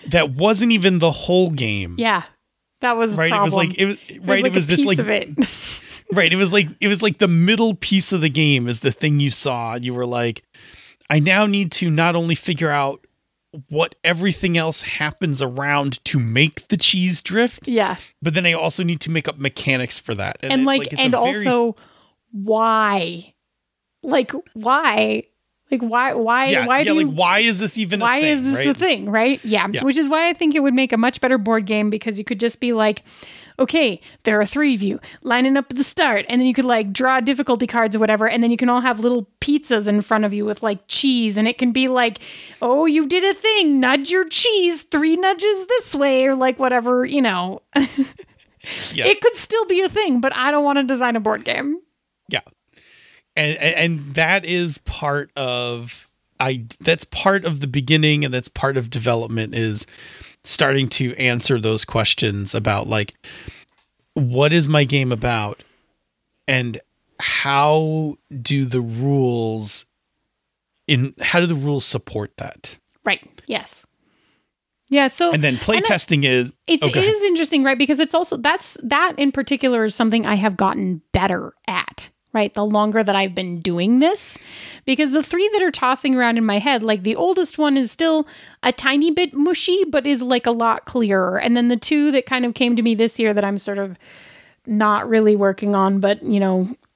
That wasn't even the whole game. Yeah. That was right. Problem. It was this like of it. Right. It was like the middle piece of the game is the thing you saw. And you were like, I now need to not only figure out what everything else happens around to make the cheese drift. Yeah. But then I also need to make up mechanics for that. And also why? Like why? Like why why is this even a thing? Why is this a thing, right? Yeah. Which is why I think it would make a much better board game, because you could just be like, okay, there are 3 of you lining up at the start, and then you could like draw difficulty cards or whatever, and then you can all have little pizzas in front of you with like cheese, and it can be like, oh, you did a thing, nudge your cheese 3 nudges this way, or like whatever, Yes. It could still be a thing, but I don't want to design a board game. Yeah. And that is part of that's part of the beginning, and that's part of development, is starting to answer those questions about like, what is my game about, and how do the rules support that? Right. Yes. Yeah. So, and then playtesting is it is interesting, right? Because it's also that in particular is something I have gotten better at. Right, the longer that I've been doing this, because the 3 that are tossing around in my head, like the oldest one is still a tiny bit mushy, but is like a lot clearer. And then the 2 that kind of came to me this year that I'm sort of not really working on, but,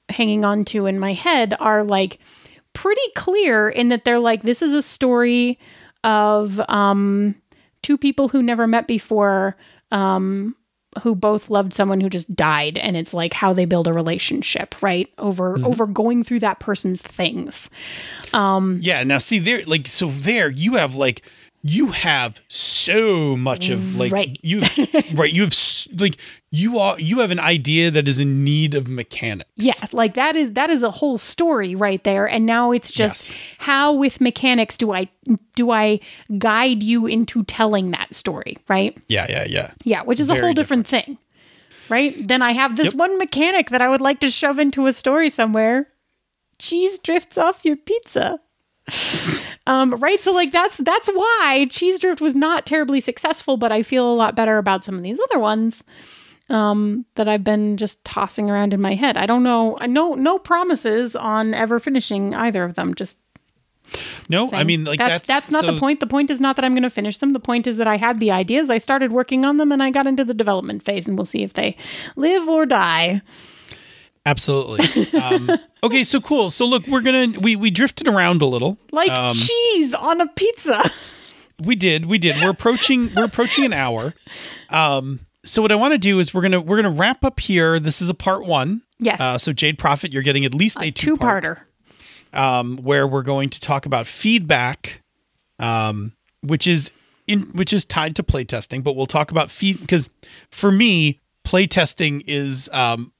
hanging on to in my head are like pretty clear in that they're like, this is a story of 2 people who never met before, who both loved someone who just died, and it's like how they build a relationship, right? Over going through that person's things. Now see there, like, so there you have so much of like, you have an idea that is in need of mechanics. Yeah. Like that is a whole story right there. And now it's just how with mechanics do I guide you into telling that story. Right. Yeah. Yeah. Which is a whole different thing. Right. Then I have this one mechanic that I would like to shove into a story somewhere. Cheese drifts off your pizza. Right. So like that's why Cheese Drift was not terribly successful, but I feel a lot better about some of these other ones that I've been just tossing around in my head. I don't know. No promises on ever finishing either of them. Just no. saying. I mean, like that's not the point. The point is not that I'm going to finish them. The point is that I had the ideas. I started working on them, and I got into the development phase, and we'll see if they live or die. Absolutely. Okay, so cool. So look, we drifted around a little. Like cheese on a pizza. We did. We're approaching an hour. So what I want to do is we're gonna wrap up here. This is a part 1. Yes. So Jade Prophet, you're getting at least a two-parter. Where we're going to talk about feedback, which is tied to playtesting, but we'll talk about because for me, playtesting is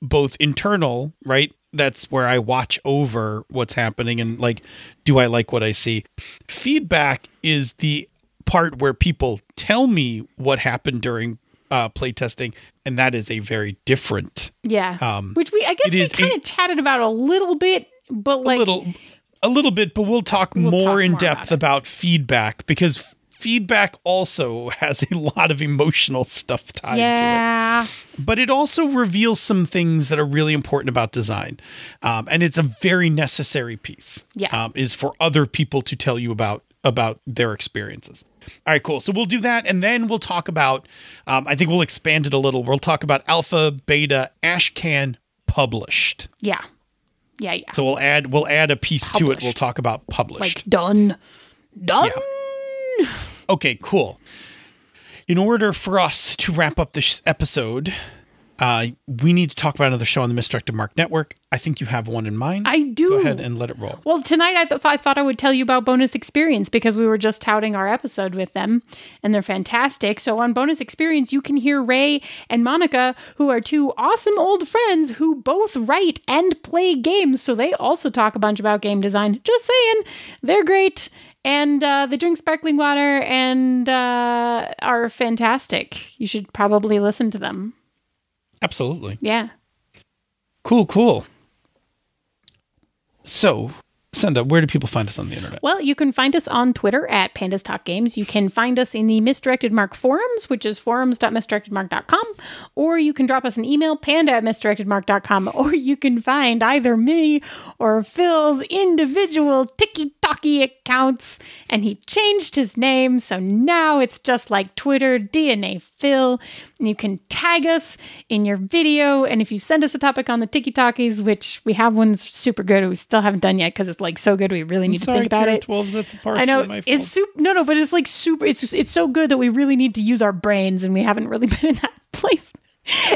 both internal, right? That's where I watch over what's happening and like, do I like what I see? Feedback is the part where people tell me what happened during playtesting, and that is a very different. Yeah. Which I guess we kind of chatted about a little bit, but like a little bit, but we'll talk more in depth about feedback, because feedback also has a lot of emotional stuff tied to it. But it also reveals some things that are really important about design. And it's a very necessary piece. Is for other people to tell you about their experiences. All right, cool. So we'll do that, and then we'll talk about, I think we'll expand it a little. We'll talk about alpha, beta, Ashcan published. Yeah. So we'll add a piece to it. We'll talk about published. Like done. Yeah. Okay, cool. In order for us to wrap up this episode, we need to talk about another show on the Misdirected Mark Network. I think you have one in mind. I do. Go ahead and let it roll. Well, tonight I thought I would tell you about Bonus Experience, because we were just touting our episode with them, and they're fantastic. So on Bonus Experience, you can hear Ray and Monica, who are two awesome old friends who both write and play games. So they also talk a bunch about game design. Just saying, they're great. And they drink sparkling water and are fantastic. You should probably listen to them. Absolutely. Yeah. Cool. So, Senda, where do people find us on the internet? Well, you can find us on Twitter at Pandas Talk Games. You can find us in the Misdirected Mark forums, which is forums.misdirectedmark.com, or you can drop us an email, panda@misdirectedmark.com, or you can find either me or Phil's individual Tiki-Talkie accounts, and he changed his name, so now it's just like Twitter, DNA Phil, and you can tag us in your video, and if you send us a topic on the Tiki-Talkies, which we have one that's super good, we still haven't done yet because it's like so good, we really need to think about it. 12s, that's I know my fault. it's no, but it's like super. It's so good that we really need to use our brains, and we haven't really been in that place.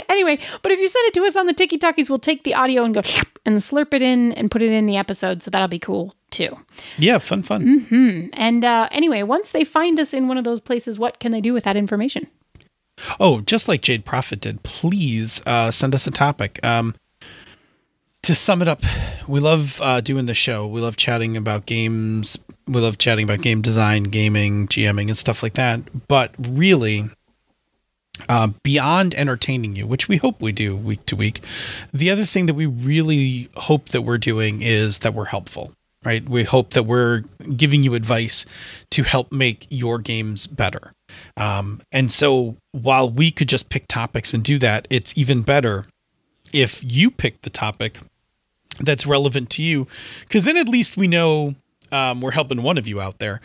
Anyway, but if you send it to us on the Tiki-Talkies, we'll take the audio and go and slurp it in and put it in the episode. So that'll be cool too. Yeah, fun. Mm-hmm. And anyway, once they find us in one of those places, what can they do with that information? Oh, just like Jade Prophet did, please send us a topic. To sum it up, we love doing the show. We love chatting about games. We love chatting about game design, gaming, GMing, and stuff like that. But really, beyond entertaining you, which we hope we do week to week, the other thing that we really hope that we're doing is that we're helpful, right? We hope that we're giving you advice to help make your games better. And so while we could just pick topics and do that, it's even better if you pick the topic that's relevant to you, because then at least we know we're helping one of you out there.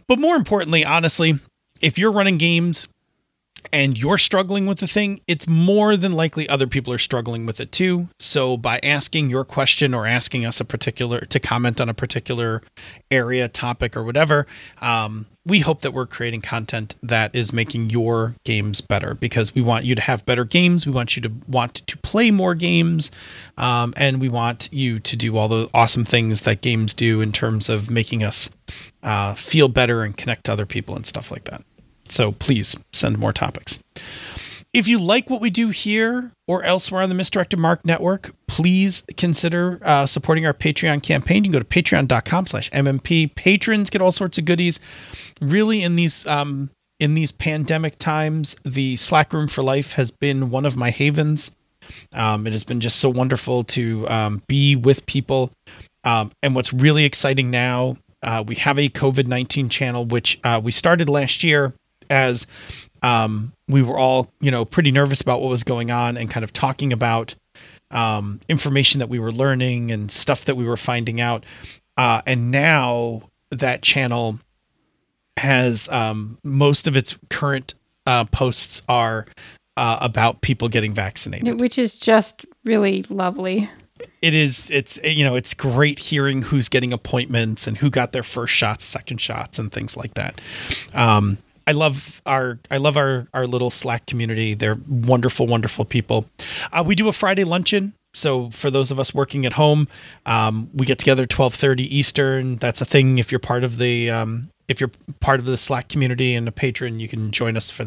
But more importantly, honestly, if you're running games and you're struggling with the thing, it's more than likely other people are struggling with it too. So by asking your question or asking us to comment on a particular area, topic, or whatever, we hope that we're creating content that is making your games better, because we want you to have better games. We want you to want to play more games. And we want you to do all the awesome things that games do in terms of making us feel better and connect to other people and stuff like that. So please send more topics. If you like what we do here or elsewhere on the Misdirected Mark Network, please consider supporting our Patreon campaign. You can go to patreon.com/MMP. Patrons get all sorts of goodies. Really, in these pandemic times, the Slack Room for Life has been one of my havens. It has been just so wonderful to be with people. And what's really exciting now, we have a COVID-19 channel, which we started last year as we were all, pretty nervous about what was going on and kind of talking about information that we were learning and stuff that we were finding out. And now that channel has most of its current posts are about people getting vaccinated, which is just really lovely. It is. It's great hearing who's getting appointments and who got their first shots, second shots, and things like that. I love our little Slack community. They're wonderful, wonderful people. We do a Friday luncheon. So for those of us working at home, we get together 12:30 Eastern. That's a thing. If you're part of the Slack community and a patron, you can join us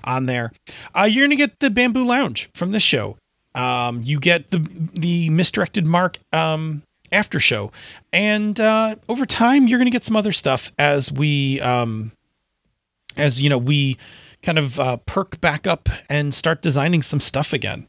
on there. You're going to get the Bamboo Lounge from this show. You get the Misdirected Mark after show, and over time you're going to get some other stuff as we kind of perk back up and start designing some stuff again.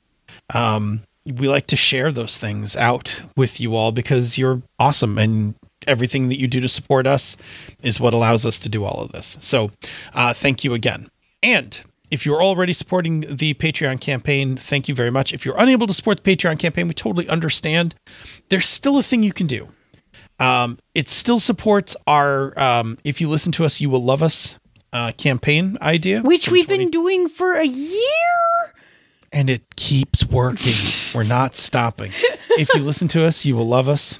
We like to share those things out with you all because you're awesome, and everything that you do to support us is what allows us to do all of this. So thank you again. And if you're already supporting the Patreon campaign, thank you very much. If you're unable to support the Patreon campaign, we totally understand. There's still a thing you can do. It still supports our If You Listen to Us, You Will Love Us campaign idea. Which we've been doing for a year. And it keeps working. We're not stopping. If you listen to us, you will love us.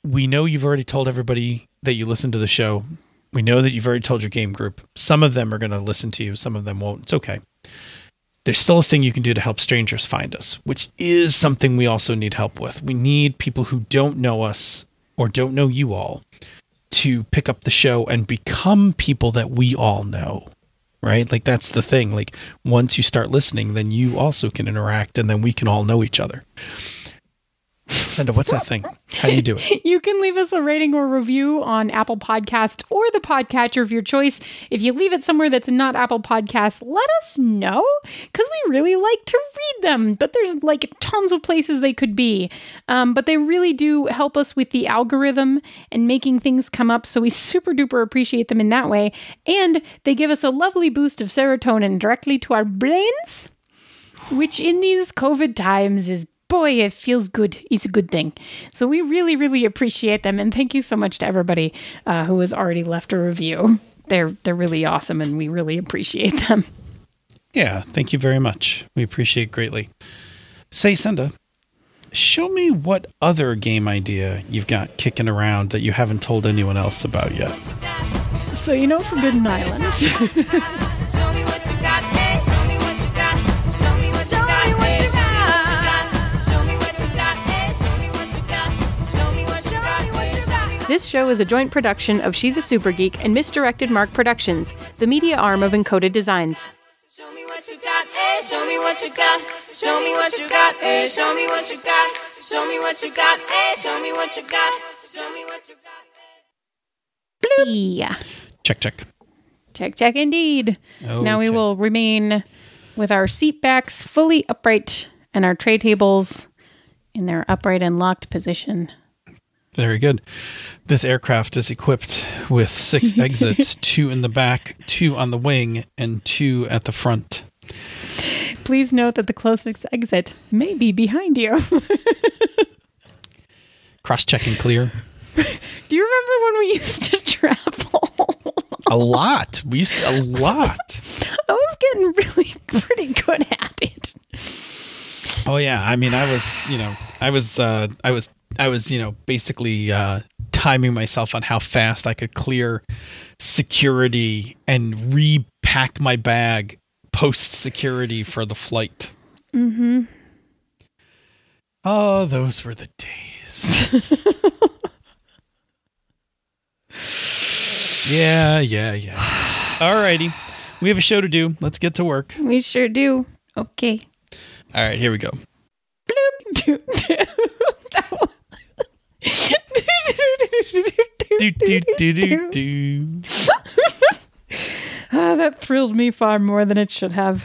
We know you've already told everybody that you listen to the show. We know that you've already told your game group. Some of them are going to listen to you. Some of them won't. It's okay. There's still a thing you can do to help strangers find us, which is something we also need help with. We need people who don't know us or don't know you all to pick up the show and become people that we all know. Right? Like, that's the thing. Like, once you start listening, then you also can interact, and then we can all know each other. Senda, what's that thing? How do you do it? You can leave us a rating or review on Apple Podcasts or the podcatcher of your choice. If you leave it somewhere that's not Apple Podcasts, let us know, because we really like to read them. But there's like tons of places they could be. But they really do help us with the algorithm and making things come up. So we super duper appreciate them in that way. And they give us a lovely boost of serotonin directly to our brains, which in these COVID times is, boy, it feels good. It's a good thing. So we really, really appreciate them. And thank you so much to everybody who has already left a review. They're really awesome, and we really appreciate them. Yeah, thank you very much. We appreciate greatly. Say, Senda, show me what other game idea you've got kicking around that you haven't told anyone else about yet. So, Forbidden Island. Show me what you got, hey, show me what you got, show me what you got, hey, show me what you got, show me what you got, hey, show me what you got, show me what you got, hey, show me. This show is a joint production of She's a Super Geek and Misdirected Mark Productions, the media arm of Encoded Designs. Show me what you got, hey, show me what you got, show me what you got, hey, show me what you got, show me what you got, hey, show me what you got, show me what you got. Yeah. Check, check. Check, check, indeed. Okay. Now we will remain with our seat backs fully upright and our tray tables in their upright and locked position. Very good. This aircraft is equipped with 6 exits, 2 in the back, 2 on the wing, and 2 at the front. Please note that the closest exit may be behind you. Cross-checking clear. Do you remember when we used to travel? A lot. We used to, a lot. I was getting really pretty good at it. Oh yeah. I mean, I was basically timing myself on how fast I could clear security and repack my bag post security for the flight. Mm-hmm. Oh, those were the days. Yeah. Alrighty. We have a show to do. Let's get to work. We sure do. Okay. All right, here we go. Bloop. Do. That thrilled me far more than it should have.